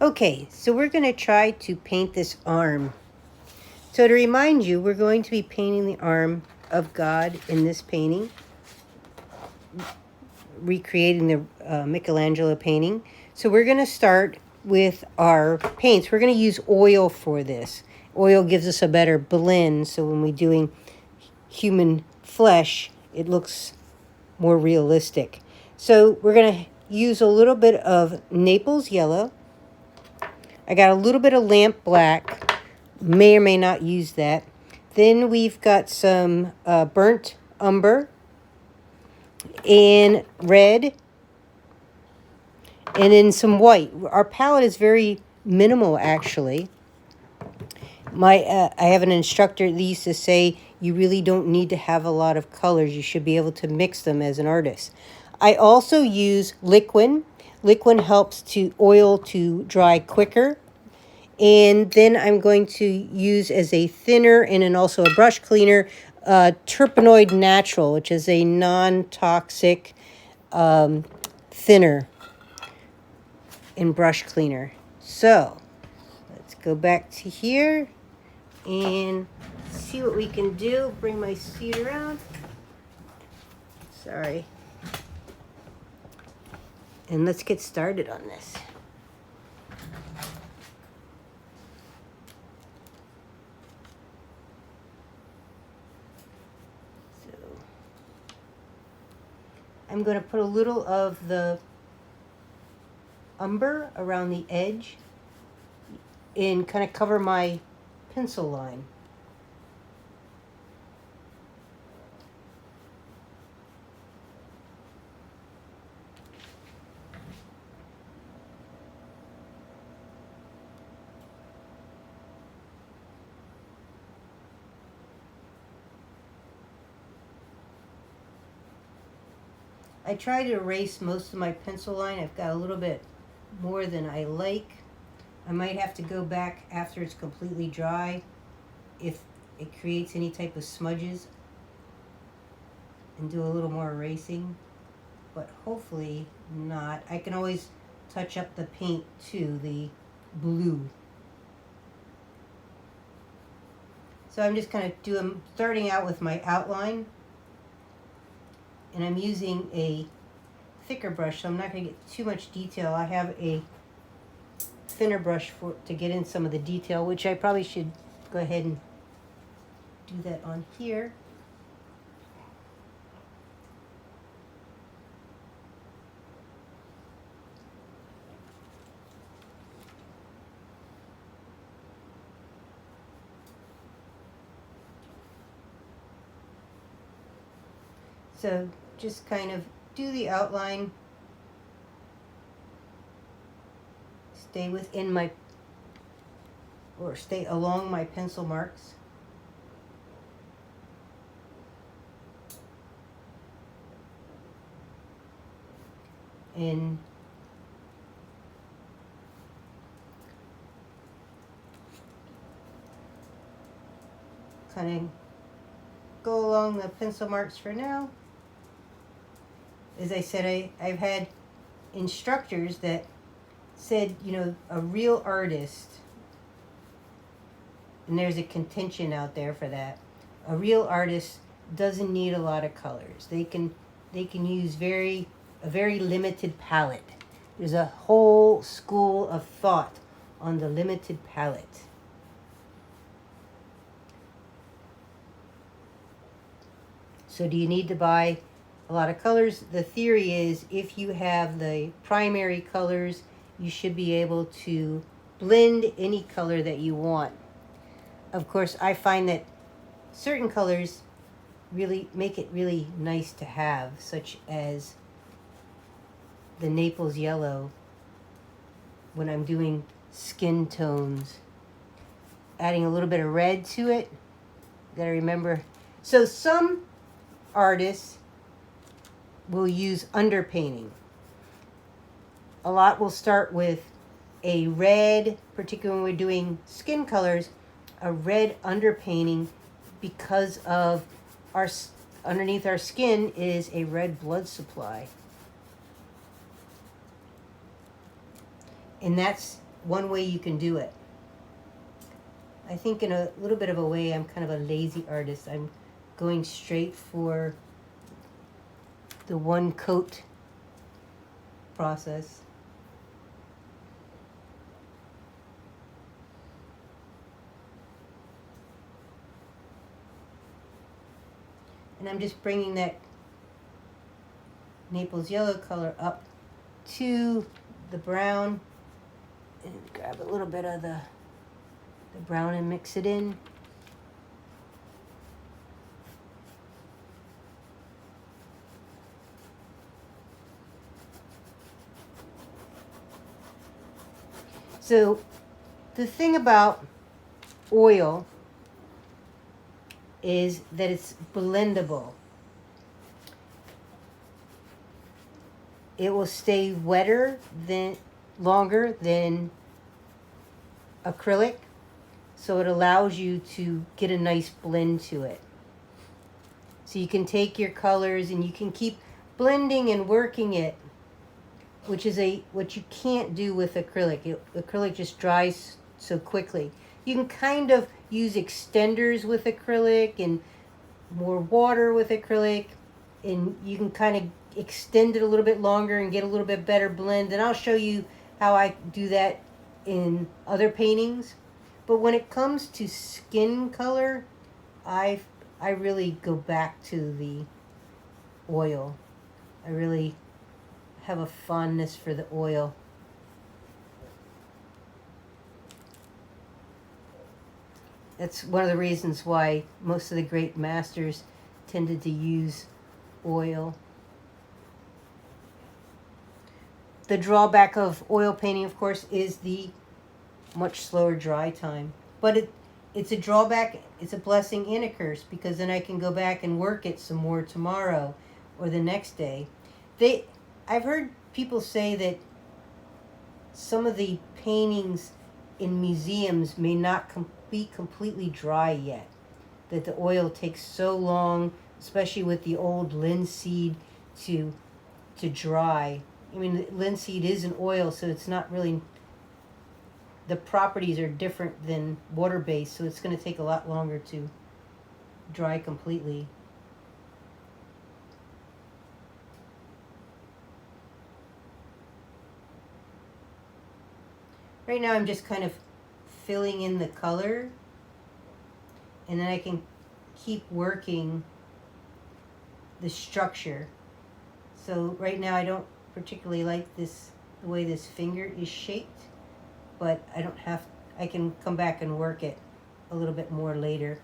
Okay, so we're going to try to paint this arm. So to remind you, we're going to be painting the arm of God in this painting, recreating the Michelangelo painting. So we're going to start with our paints. We're going to use oil for this. Oil gives us a better blend, so when we're doing human flesh, it looks more realistic. So we're going to use a little bit of Naples yellow. I got a little bit of lamp black. May or may not use that. Then we've got some burnt umber and red, and then some white. Our palette is very minimal, actually. I have an instructor that used to say you really don't need to have a lot of colors. You should be able to mix them as an artist. I also use liquid. Liquid helps to oil to dry quicker. And then I'm going to use as a thinner and then also a brush cleaner, Terpenoid Natural, which is a non-toxic thinner and brush cleaner. So let's go back to here and see what we can do. Bring my seat around. Sorry. And let's get started on this. So I'm going to put a little of the umber around the edge and kind of cover my pencil line. I try to erase most of my pencil line. I've got a little bit more than I like. I might have to go back after it's completely dry if it creates any type of smudges and do a little more erasing, but hopefully not. I can always touch up the paint to the blue. So I'm just kind of starting out with my outline, and I'm using a thicker brush, so I'm not going to get too much detail. I have a thinner brush to get in some of the detail, which I probably should go ahead and do that on here. So just kind of do the outline, stay within my, or stay along my pencil marks. And kind of go along the pencil marks for now. As I said, I've had instructors that said, you know, a real artist, and there's a contention out there for that, a real artist doesn't need a lot of colors. They can use a very limited palette. There's a whole school of thought on the limited palette. So do you need to buy a lot of colors? The theory is if you have the primary colors, you should be able to blend any color that you want. Of course, I find that certain colors really make it really nice to have, such as the Naples yellow when I'm doing skin tones. Adding a little bit of red to it. Gotta remember. So some artists will use underpainting. A lot will start with a red, particularly when we're doing skin colors, a red underpainting because of underneath our skin is a red blood supply. And that's one way you can do it. I think in a little bit of a way, I'm kind of a lazy artist. I'm going straight for the one coat process. And I'm just bringing that Naples yellow color up to the brown and grab a little bit of the brown and mix it in. So the thing about oil is that it's blendable. It will stay wetter than longer than acrylic, so it allows you to get a nice blend to it. So you can take your colors and you can keep blending and working it, which is what you can't do with acrylic. Acrylic just dries so quickly. You can kind of use extenders with acrylic and more water with acrylic, and you can kind of extend it a little bit longer and get a little bit better blend. And I'll show you how I do that in other paintings. But when it comes to skin color, I really go back to the oil. I really have a fondness for the oil. That's one of the reasons why most of the great masters tended to use oil. The drawback of oil painting, of course, is the much slower dry time. But it's a drawback, it's a blessing and a curse, because then I can go back and work it some more tomorrow or the next day. I've heard people say that some of the paintings in museums may not be completely dry yet, that the oil takes so long, especially with the old linseed, to dry. I mean, linseed is an oil, so it's not really, the properties are different than water-based, so it's going to take a lot longer to dry completely. Right now I'm just kind of filling in the color, and then I can keep working the structure. So right now I don't particularly like the way this finger is shaped, but I can come back and work it a little bit more later.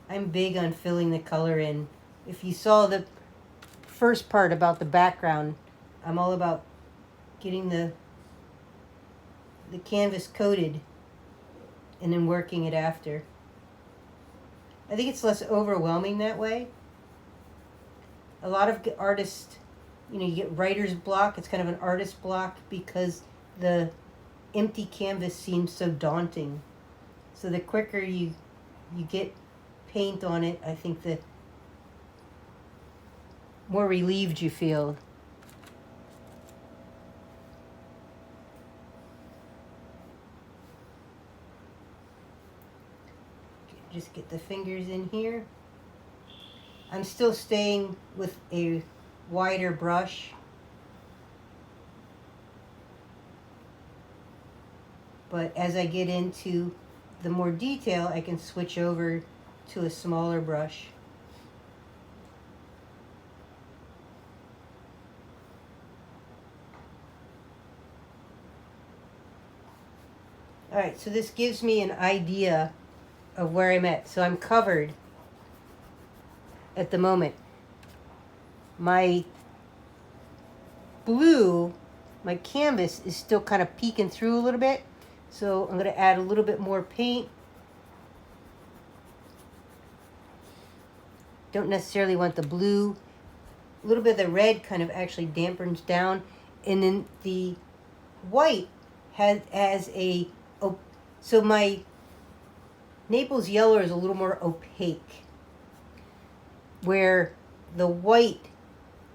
I'm big on filling the color in. If you saw the first part about the background, I'm all about getting the canvas coated and then working it after. I think it's less overwhelming that way. A lot of artists, you get writer's block. It's kind of an artist block because the empty canvas seems so daunting. So the quicker you get paint on it, I think the more relieved you feel. Just get the fingers in here. I'm still staying with a wider brush. But as I get into the more detail, I can switch over to a smaller brush. All right, so this gives me an idea of where I'm at. So I'm covered at the moment. My blue, my canvas is still kind of peeking through a little bit. So I'm going to add a little bit more paint. Don't necessarily want the blue. A little bit of the red kind of actually dampens down. And then the white has a, so my Naples yellow is a little more opaque, where the white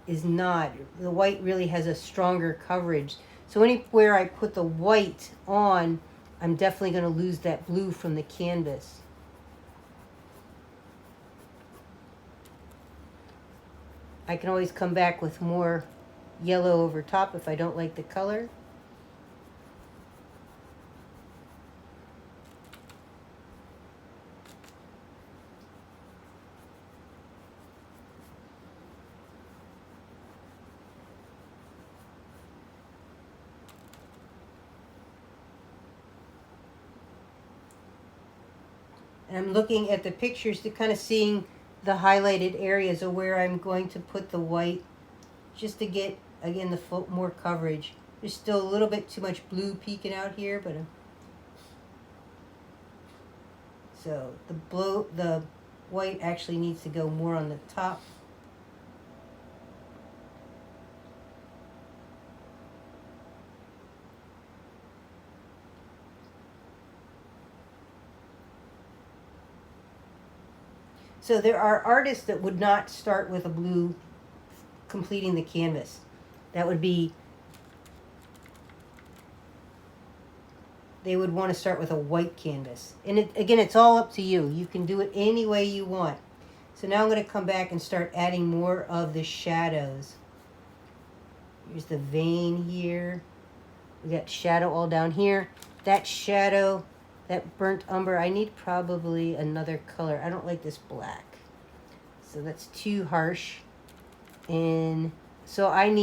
is not. The white really has a stronger coverage. So anywhere I put the white on, I'm definitely going to lose that blue from the canvas. I can always come back with more yellow over top if I don't like the color. And I'm looking at the pictures to kind of seeing the highlighted areas of where I'm going to put the white, just to get, again, the more coverage. There's still a little bit too much blue peeking out here, but so the white actually needs to go more on the top. So there are artists that would not start with a blue completing the canvas. That would be, they would want to start with a white canvas. And again, it's all up to you. You can do it any way you want. So now I'm going to come back and start adding more of the shadows. Here's the vein here. We got shadow all down here. That shadow, that burnt umber, I need probably another color. I don't like this black. So that's too harsh. And so I'm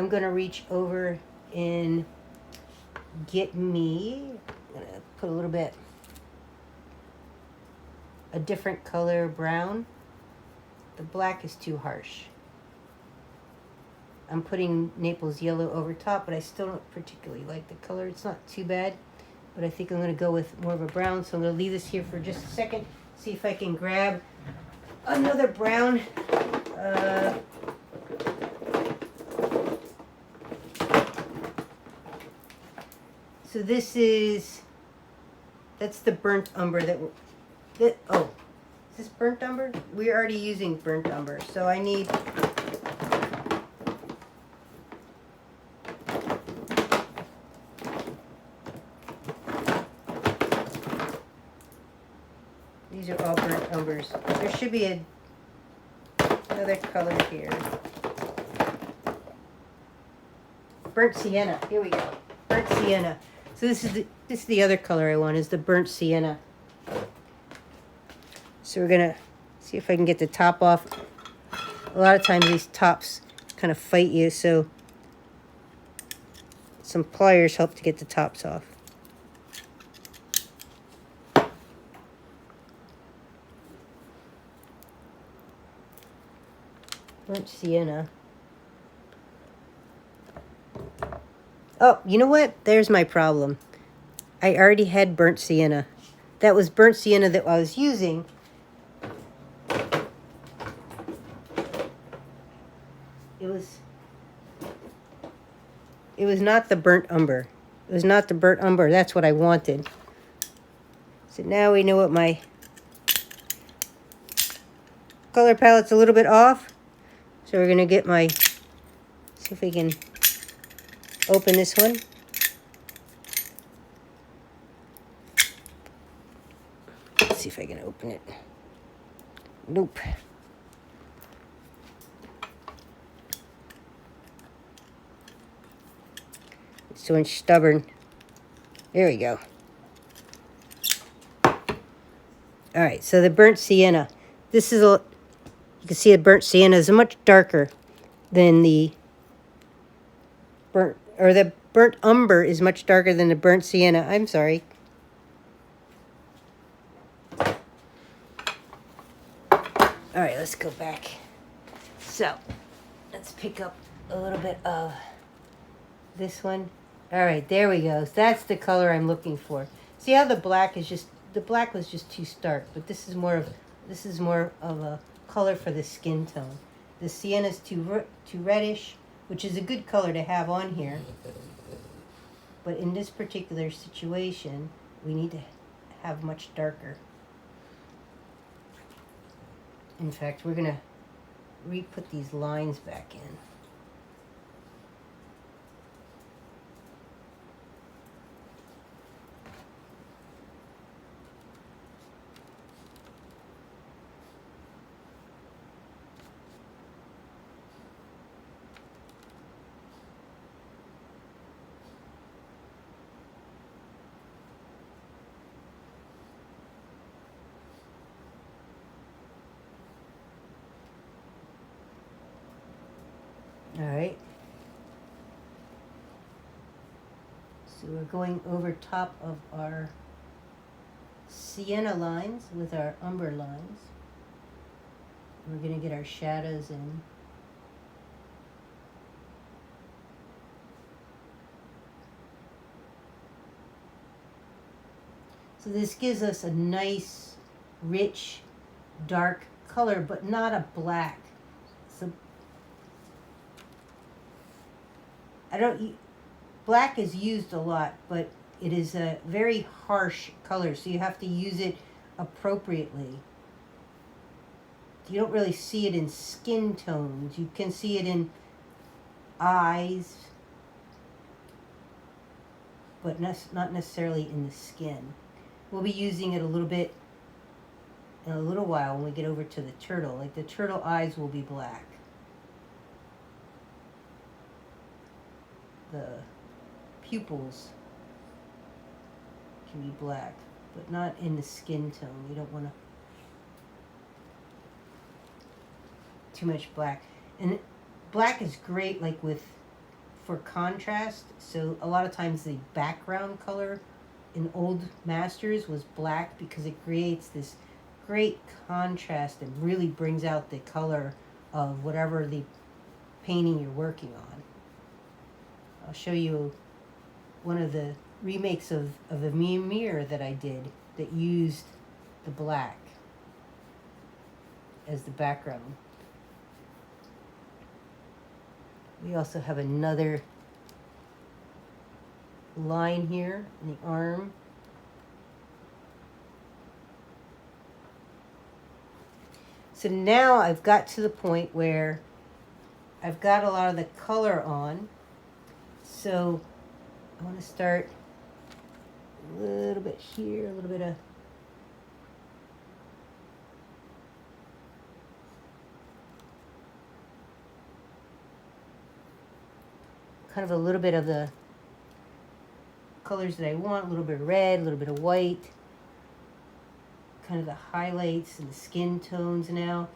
going to reach over and get me, I'm going to put a little bit, a different color brown. The black is too harsh. I'm putting Naples yellow over top, but I still don't particularly like the color. It's not too bad, but I think I'm going to go with more of a brown. So I'm going to leave this here for just a second, see if I can grab another brown. So that's the burnt umber oh, is this burnt umber? We're already using burnt umber, so I need, these are all burnt umbers. There should be another color here. Burnt sienna. Here we go. Burnt sienna. So this is the other color I want, is the burnt sienna. So we're gonna see if I can get the top off. A lot of times these tops kind of fight you, so some pliers help to get the tops off. Burnt sienna. Oh, you know what? There's my problem. I already had burnt sienna. That was burnt sienna that I was using. It was not the burnt umber. It was not the burnt umber. That's what I wanted. So now we know what my color palette's a little bit off. So we're going to get see if we can open this one. Let's see if I can open it. Nope. It's so stubborn. There we go. All right, so the burnt sienna. This is you can see the burnt sienna is much darker than the burnt umber is much darker than the burnt sienna. I'm sorry. All right, let's go back. So let's pick up a little bit of this one. All right, there we go. So that's the color I'm looking for. See how the black was just too stark, but this is more of a color for the skin tone. The sienna's too reddish, which is a good color to have on here. But in this particular situation, we need to have much darker. In fact, we're gonna re-put these lines back in. All right. So we're going over top of our sienna lines with our umber lines. We're going to get our shadows in. So this gives us a nice, rich, dark color, but not a black. So black is used a lot, but it is a very harsh color, so you have to use it appropriately. You don't really see it in skin tones. You can see it in eyes, but not necessarily in the skin. We'll be using it a little bit in a little while when we get over to the turtle. Like the turtle eyes will be black. The pupils can be black, but not in the skin tone. You don't want too much black. And black is great like for contrast. So a lot of times the background color in old masters was black because it creates this great contrast and really brings out the color of whatever the painting you're working on. I'll show you one of the remakes of a mirror that I did that used the black as the background. We also have another line here in the arm. So now I've got to the point where I've got a lot of the color on. So I want to start a little bit here, a little bit of kind of a little bit of the colors that I want, a little bit of red, a little bit of white, kind of the highlights and the skin tones now,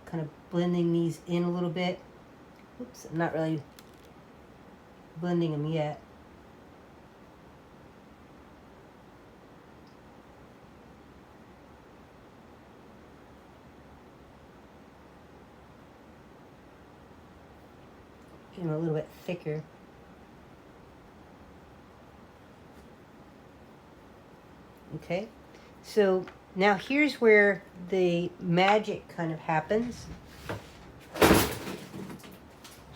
kind of blending these in a little bit. Oops, I'm not really blending them yet. Getting them a little bit thicker. Okay, so now here's where the magic kind of happens.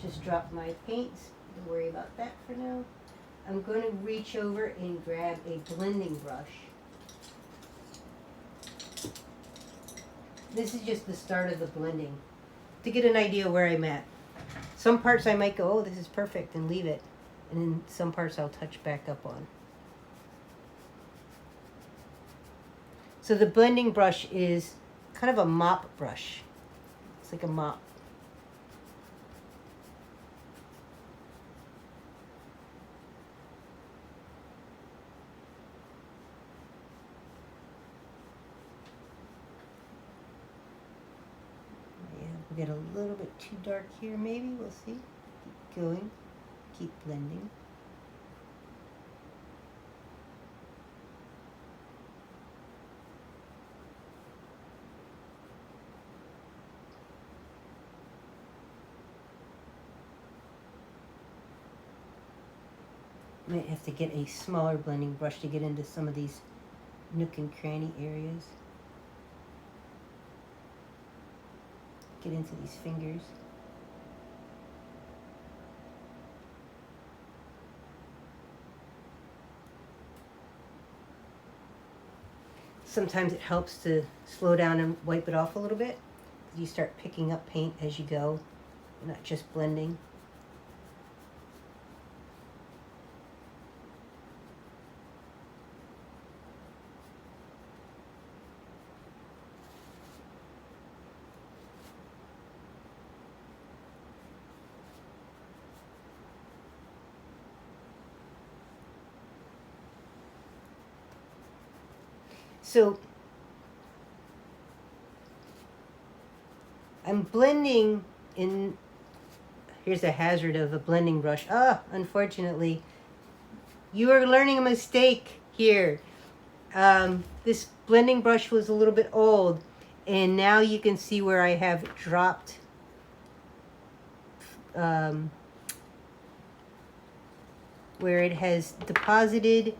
Just drop my paints. Don't worry about that for now. I'm going to reach over and grab a blending brush. This is just the start of the blending to get an idea where I'm at. Some parts I might go, oh, this is perfect, and leave it. And then some parts I'll touch back up on. So the blending brush is kind of a mop brush. It's like a mop. Yeah, we'll get a little bit too dark here maybe, we'll see. Keep going, keep blending. Might have to get a smaller blending brush to get into some of these nook and cranny areas. Get into these fingers. Sometimes it helps to slow down and wipe it off a little bit. You start picking up paint as you go, not just blending. So I'm blending in, here's a hazard of a blending brush. Unfortunately, you are learning a mistake here. This blending brush was a little bit old, and now you can see where I have dropped where it has deposited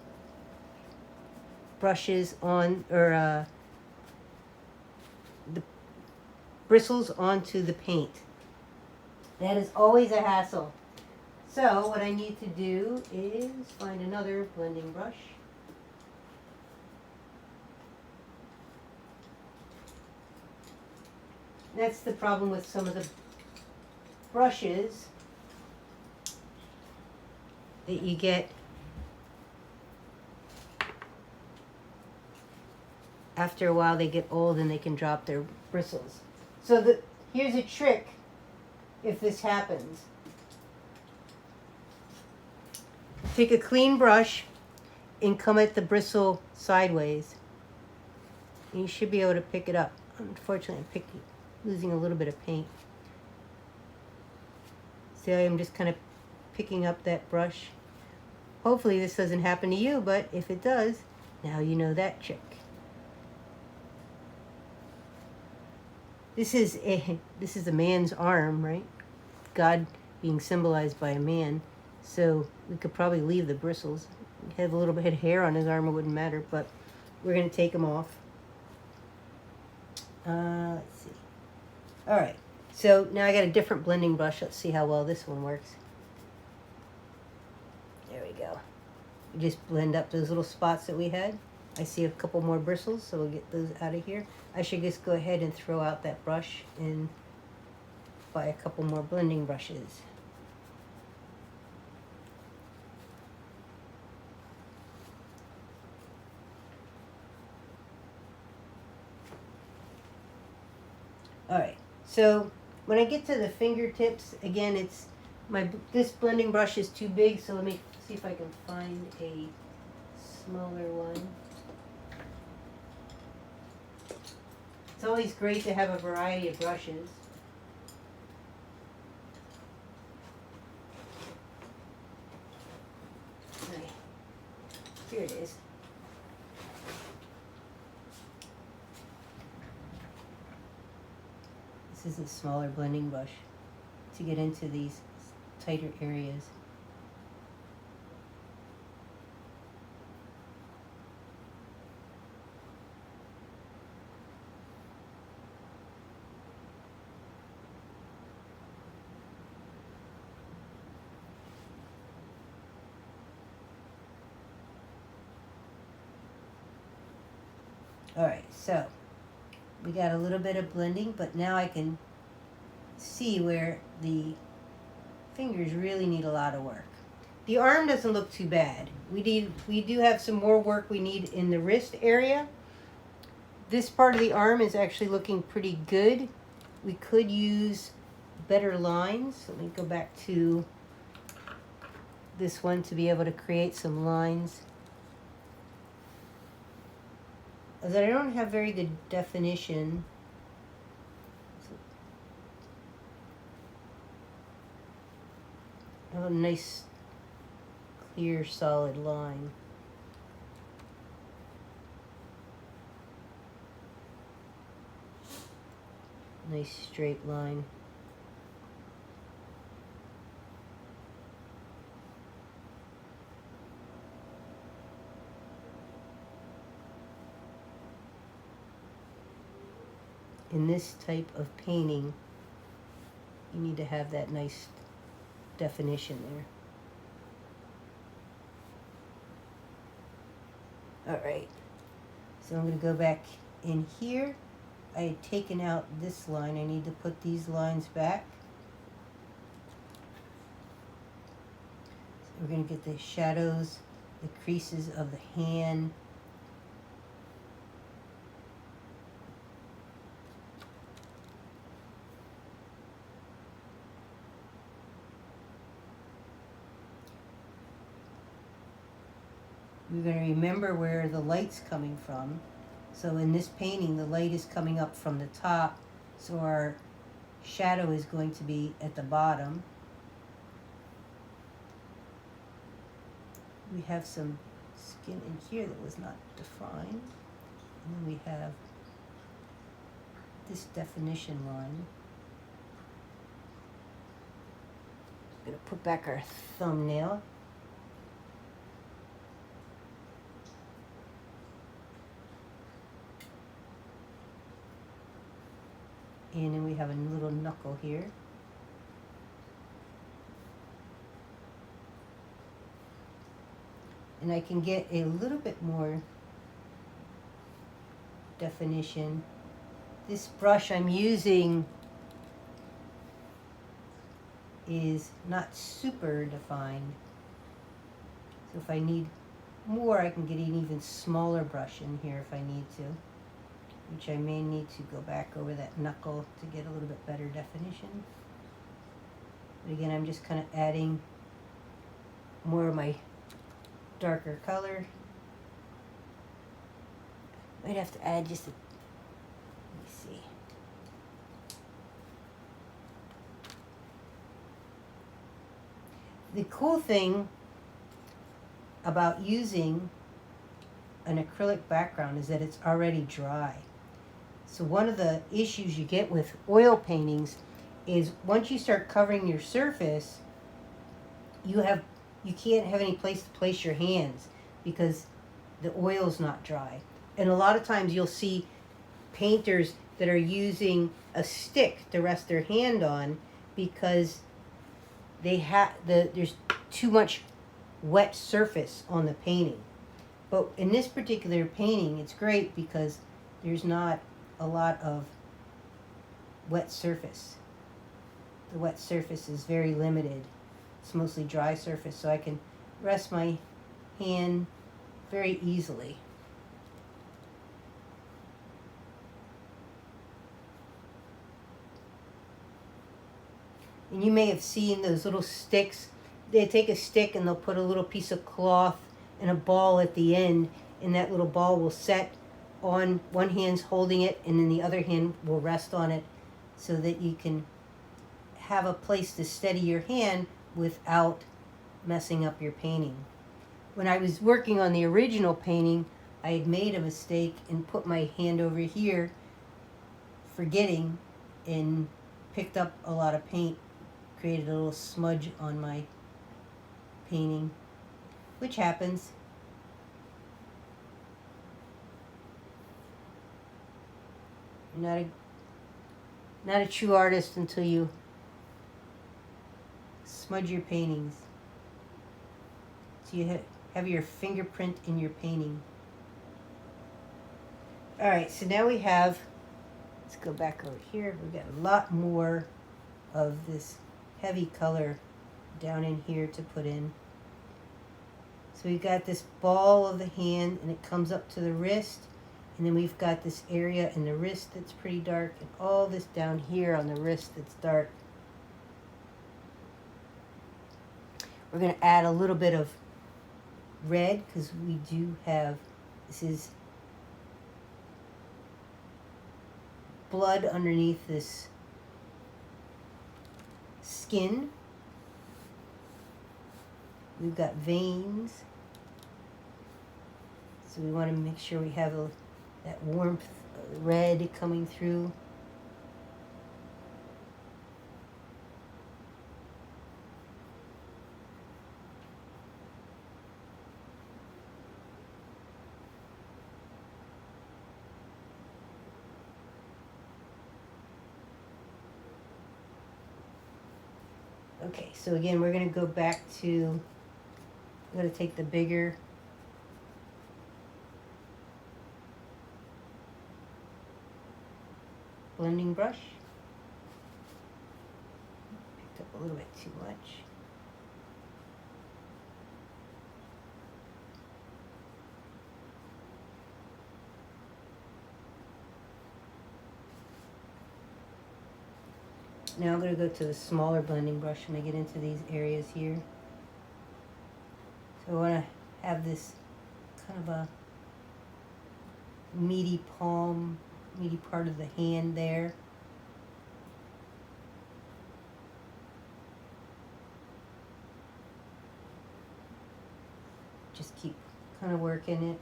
brushes on, or the bristles onto the paint. That is always a hassle. So what I need to do is find another blending brush. That's the problem with some of the brushes, that you get after a while they get old and they can drop their bristles. So here's a trick if this happens. Take a clean brush and come at the bristle sideways. And you should be able to pick it up. Unfortunately, I'm losing a little bit of paint. See, I'm just kind of picking up that brush. Hopefully this doesn't happen to you, but if it does, now you know that trick. This is a man's arm, right? God being symbolized by a man. So we could probably leave the bristles. If he had a little bit of hair on his arm, it wouldn't matter, but we're going to take them off. Let's see. All right. So now I got a different blending brush. Let's see how well this one works. There we go. You just blend up those little spots that we had. I see a couple more bristles, so we'll get those out of here. I should just go ahead and throw out that brush and buy a couple more blending brushes. All right, so when I get to the fingertips, again, this blending brush is too big, so let me see if I can find a smaller one. It's always great to have a variety of brushes. Okay. Here it is. This is a smaller blending brush to get into these tighter areas. All right, so we got a little bit of blending, but now I can see where the fingers really need a lot of work. The arm doesn't look too bad. We do have some more work we need in the wrist area. This part of the arm is actually looking pretty good. We could use better lines. Let me go back to this one to be able to create some lines. As I don't have very good definition. I have a nice, clear, solid line. Nice straight line. In this type of painting, you need to have that nice definition there. All right, so I'm going to go back in here I had taken out this line. I need to put these lines back. So we're going to get the shadows, the creases of the hand. We're going to remember where the light's coming from. So in this painting, the light is coming up from the top, so our shadow is going to be at the bottom. We have some skin in here that was not defined. And then we have this definition line. I'm going to put back our thumbnail. And then we have a little knuckle here. And I can get a little bit more definition. This brush I'm using is not super defined. So if I need more, I can get an even smaller brush in here if I need to, which I may need to go back over that knuckle to get a little bit better definition. But again, I'm just kind of adding more of my darker color. Might have to add just a, let me see. The cool thing about using an acrylic background is that it's already dry. So one of the issues you get with oil paintings is once you start covering your surface, you can't have any place to place your hands because the oil's not dry. And a lot of times you'll see painters that are using a stick to rest their hand on because there's too much wet surface on the painting. But in this particular painting, it's great because there's not a lot of wet surface. The wet surface is very limited. It's mostly dry surface, so I can rest my hand very easily. And you may have seen those little sticks. They take a stick and they'll put a little piece of cloth and a ball at the end, and that little ball will set on one hand's holding it and then the other hand will rest on it so that you can have a place to steady your hand without messing up your painting. When I was working on the original painting, I had made a mistake and put my hand over here, forgetting, and picked up a lot of paint, created a little smudge on my painting, which happens. You're not a true artist until you smudge your paintings. So you have your fingerprint in your painting. All right, so now we have, let's go back over here. We've got a lot more of this heavy color down in here to put in. So we've got this ball of the hand and it comes up to the wrist. And then we've got this area in the wrist that's pretty dark and all this down here on the wrist that's dark. We're going to add a little bit of red because we do have, this is blood underneath this skin. We've got veins. So we want to make sure we have that warmth, red coming through. Okay, so again, we're going to go back to, I'm going to take the bigger blending brush. Picked up a little bit too much. Now I'm going to go to the smaller blending brush when I get into these areas here. So I want to have this kind of a meaty palm, meaty part of the hand there. Just keep kind of working it.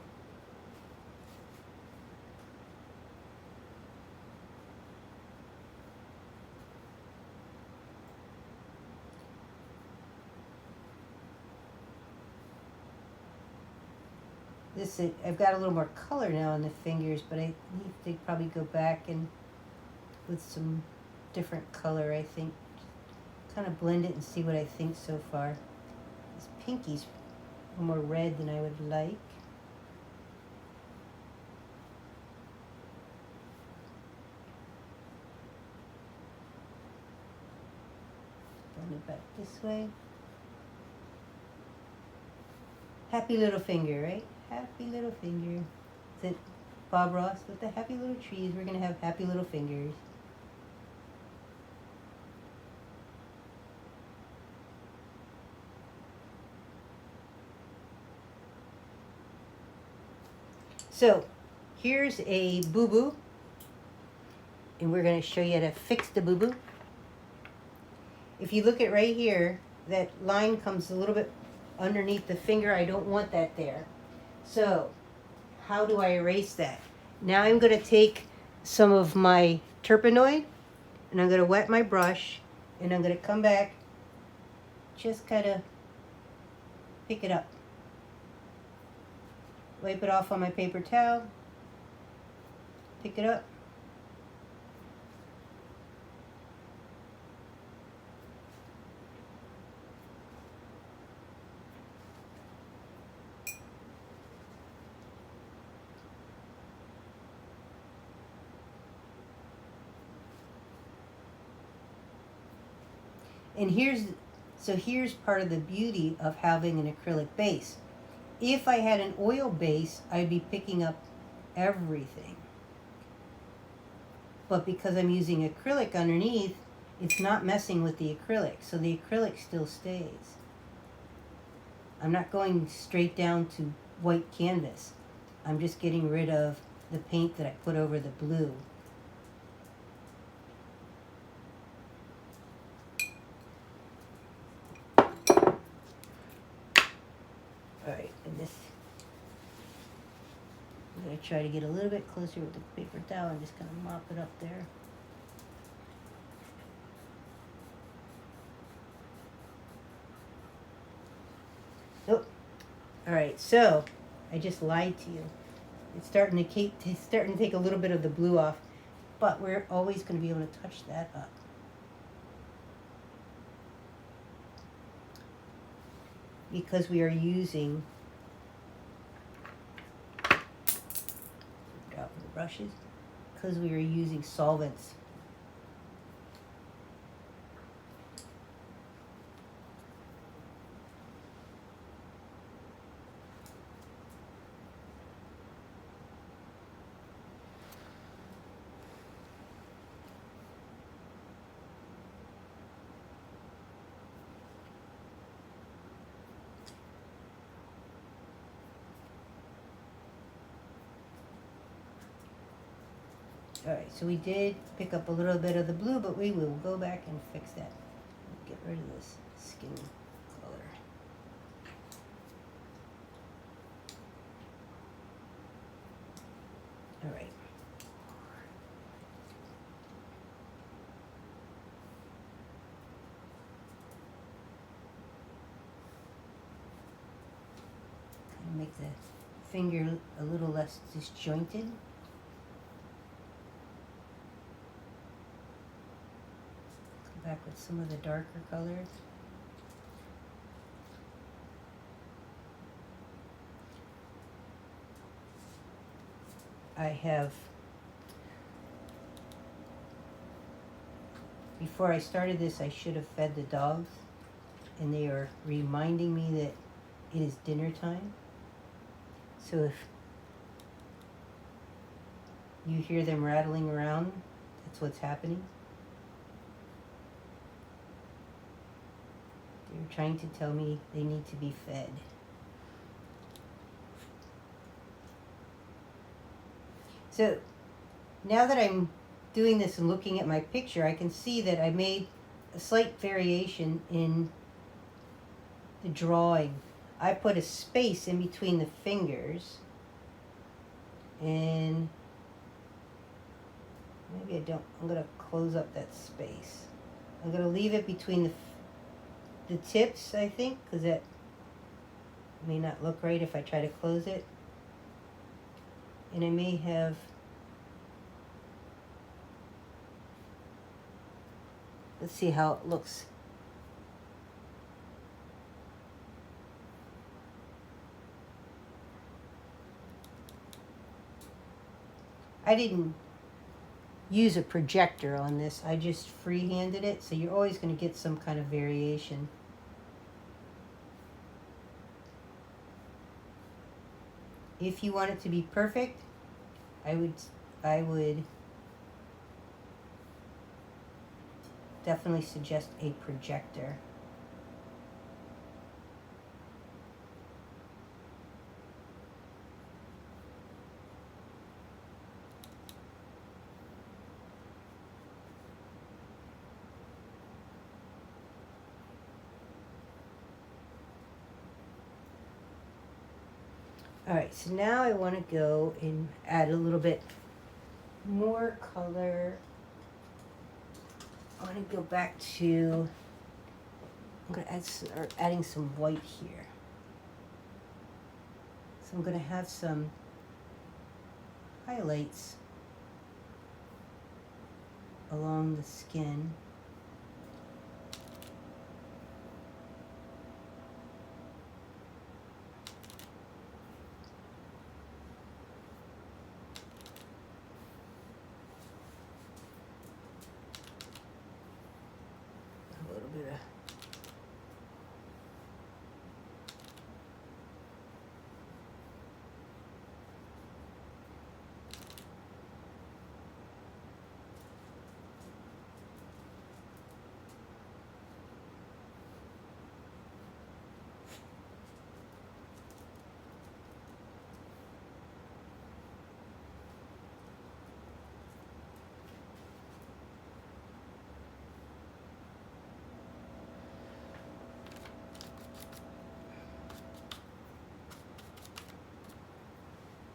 I've got a little more color now on the fingers, but I need to probably go back and with some different color, I think. Kind of blend it and see what I think so far. This pinky's a little more red than I would like. Blend it back this way. Happy little finger, right? Happy little finger. Is it Bob Ross with the happy little trees? We're going to have happy little fingers. So, here's a boo-boo. And we're going to show you how to fix the boo-boo. If you look at right here, that line comes a little bit underneath the finger. I don't want that there. So, how do I erase that? Now I'm going to take some of my Turpenoid and I'm going to wet my brush and I'm going to come back, just kind of pick it up. Wipe it off on my paper towel, pick it up. And here's part of the beauty of having an acrylic base. If I had an oil base, I'd be picking up everything. But because I'm using acrylic underneath, it's not messing with the acrylic, so the acrylic still stays. I'm not going straight down to white canvas. I'm just getting rid of the paint that I put over the blue. Alright, and this, I'm going to try to get a little bit closer with the paper towel and just kind of mop it up there. Oh, alright, so I just lied to you. It's starting to take a little bit of the blue off, but we're always going to be able to touch that up. Because we are using, drop the brushes, because we are using solvents. Alright, so we did pick up a little bit of the blue, but we will go back and fix that. Get rid of this skin color. Alright. Make the finger a little less disjointed. Back with some of the darker colors. I have Before I started this, I should have fed the dogs, and they are reminding me that it is dinner time. So if you hear them rattling around, that's what's happening. They're trying to tell me they need to be fed. So now that I'm doing this and looking at my picture, I can see that I made a slight variation in the drawing. I put a space in between the fingers, and maybe I don't. I'm going to close up that space. I'm going to leave it between the tips, I think, because that may not look right if I try to close it. And I may have let's see how it looks. I didn't use a projector on this. I just freehanded it, so you're always going to get some kind of variation. If you want it to be perfect, I would definitely suggest a projector. All right, so now I want to go and add a little bit more color. I want to go back to, I'm going to start adding some white here. So I'm going to have some highlights along the skin. A little bit of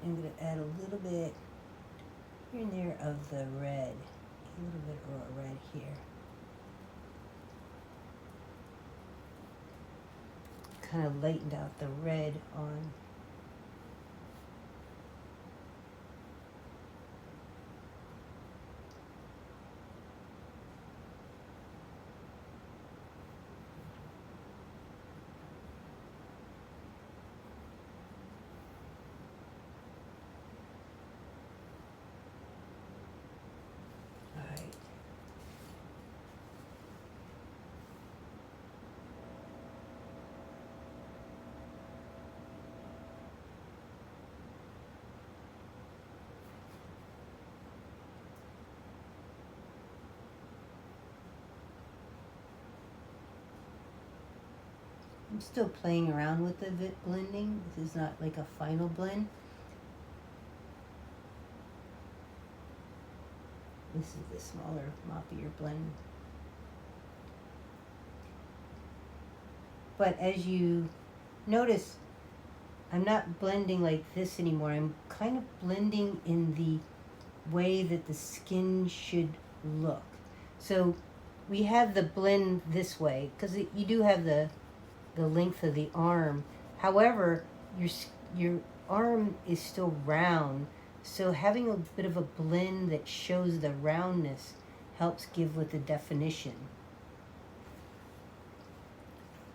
I'm going to add a little bit here and there of the red. A little bit of red here. Kind of lightened out the red on. I'm still playing around with the blending. This is not like a final blend. This is the smaller, moppier blend. But as you notice, I'm not blending like this anymore. I'm kind of blending in the way that the skin should look. So we have the blend this way, because you do have the length of the arm. However, your arm is still round, so having a bit of a blend that shows the roundness helps give with the definition.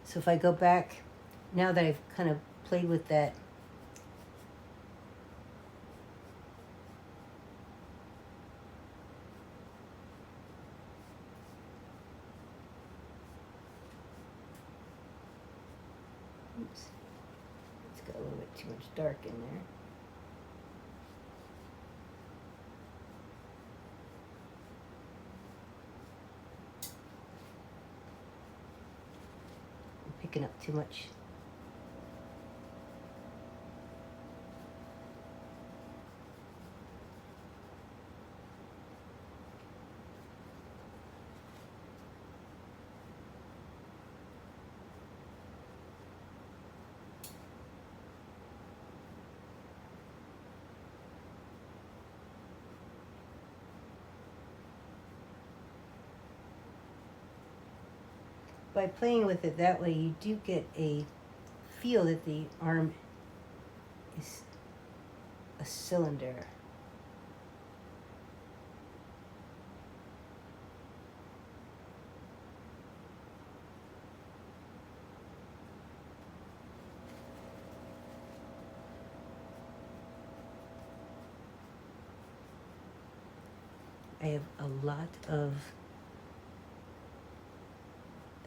So if I go back, now that I've kind of played with that, Oops. It's got a little bit too much dark in there. I'm picking up too much. By playing with it that way, you do get a feel that the arm is a cylinder. I have a lot of,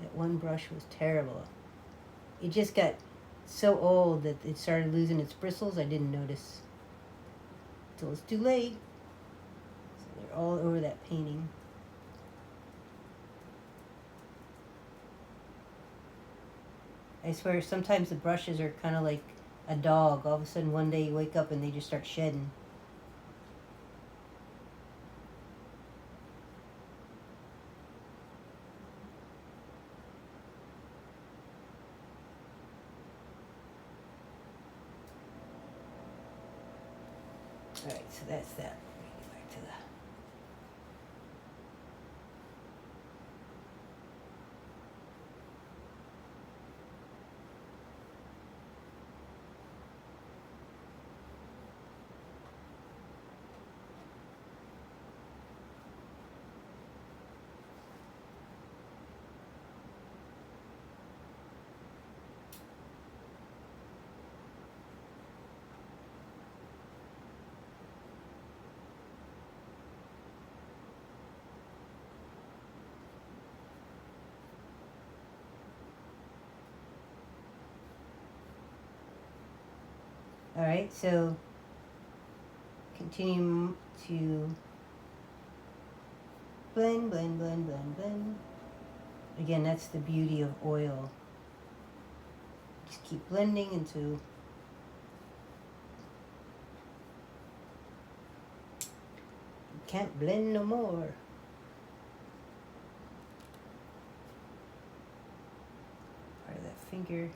that one brush was terrible. It just got so old that it started losing its bristles. I didn't notice till it's too late. So they're all over that painting. I swear sometimes the brushes are kind of like a dog. All of a sudden one day you wake up and they just start shedding. Alright, so that's that. Let me get back to the... Alright, so continue to blend, blend, blend, blend, blend. Again, that's the beauty of oil. Just keep blending until you can't blend no more. Part of that finger.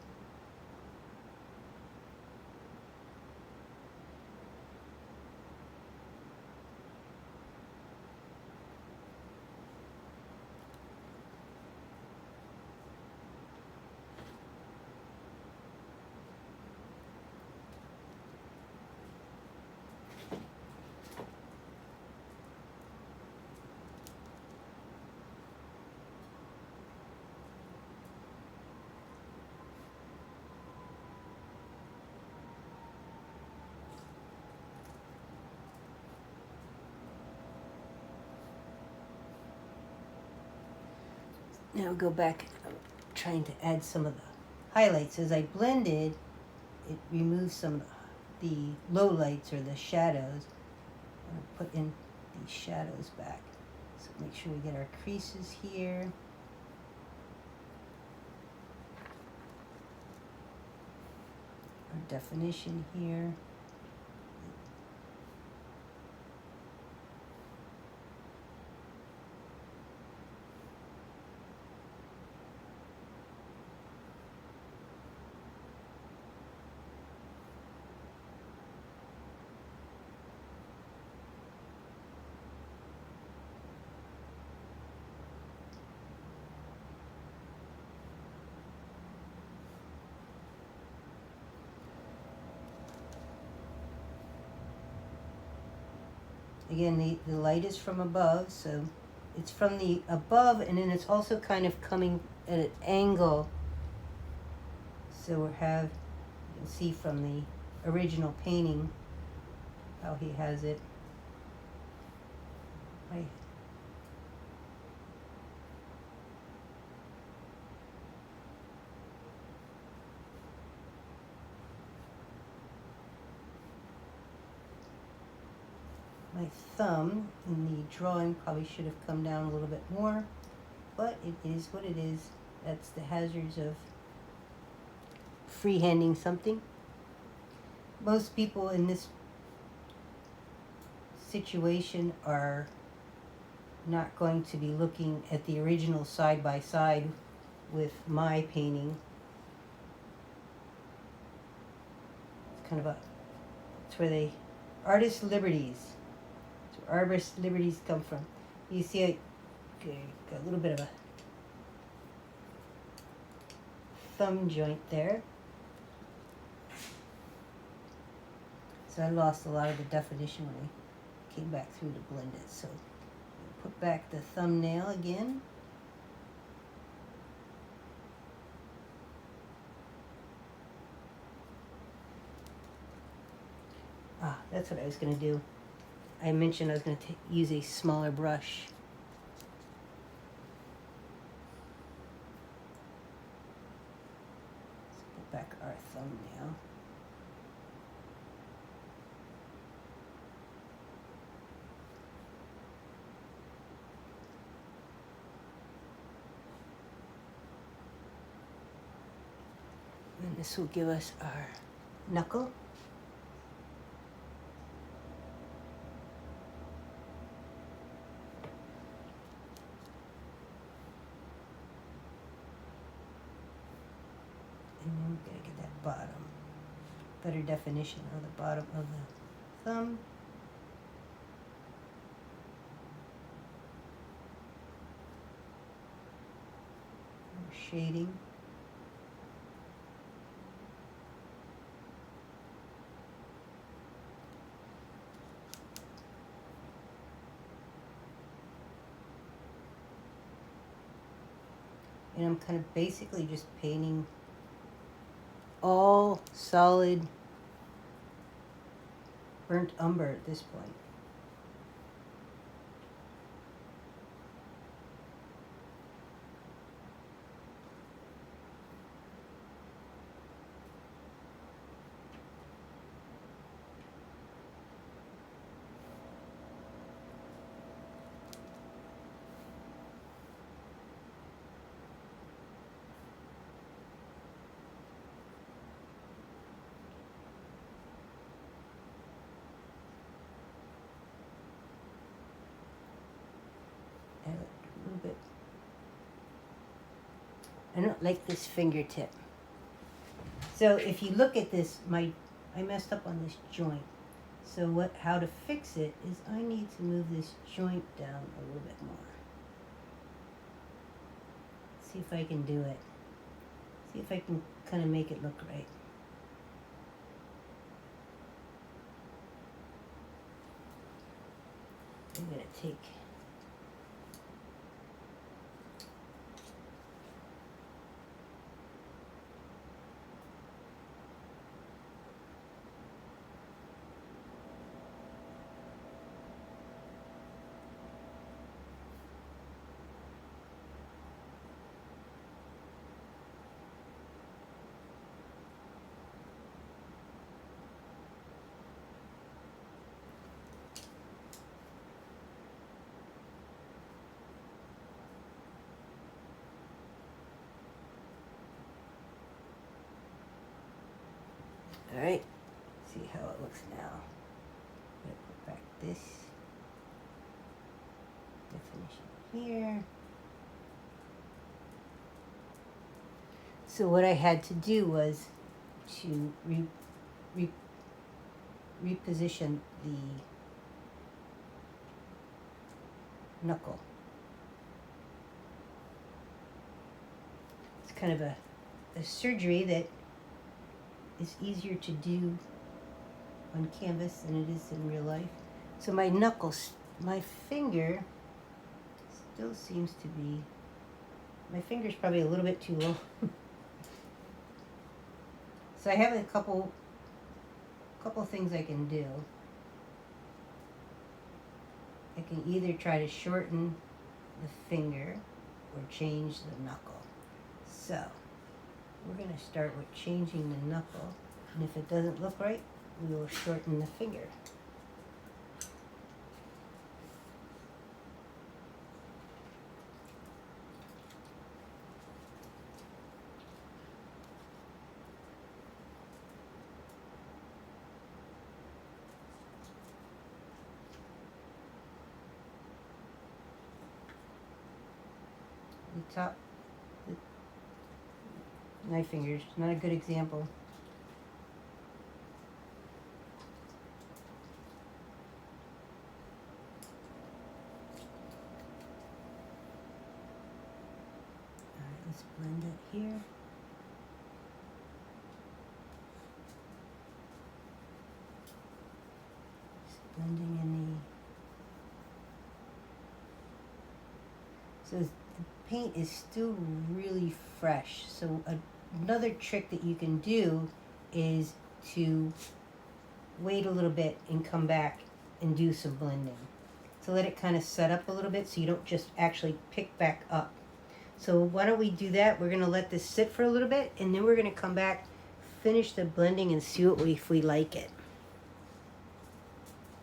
Now go back, I'm trying to add some of the highlights. As I blended, it removes some of the lowlights or the shadows. I'm going to put in these shadows back. So make sure we get our creases here. Our definition here. Again, the light is from above, so it's from the above, and then it's also kind of coming at an angle. So we have, you can see from the original painting how he has it. Right. My thumb in the drawing probably should have come down a little bit more, but it is what it is. That's the hazards of freehanding something. Most people in this situation are not going to be looking at the original side by side with my painting. It's kind of it's where artist liberties. It's where artist liberties come from. You see I got a little bit of a thumb joint there. So I lost a lot of the definition when I came back through to blend it. So put back the thumbnail again. That's what I was going to do. I mentioned I was going to use a smaller brush. Let's put back our thumbnail. And this will give us our knuckle. And then we're going to get that bottom, better definition of the bottom of the thumb. More shading. And I'm kind of basically just painting all solid burnt umber at this point. A little bit. I don't like this fingertip. So if you look at this, I messed up on this joint. So how to fix it is I need to move this joint down a little bit more. See if I can do it. See if I can kind of make it look right. I'm going to take all right, see how it looks now. I'm going to put back this definition here. So what I had to do was to reposition the knuckle. It's kind of a surgery that is easier to do on canvas than it is in real life. So my knuckles, my finger still seems to be, my finger's probably a little bit too low. So I have a couple things I can do. I can either try to shorten the finger or change the knuckle. So we're going to start with changing the knuckle, and if it doesn't look right, we will shorten the finger. the top. Knife fingers, not a good example. Alright, let's blend it here. Just blending in the... So the paint is still really fresh. So another trick that you can do is to wait a little bit and come back and do some blending. So let it kind of set up a little bit so you don't just actually pick back up. So why don't we do that? We're going to let this sit for a little bit and then we're going to come back, finish the blending and see if we like it.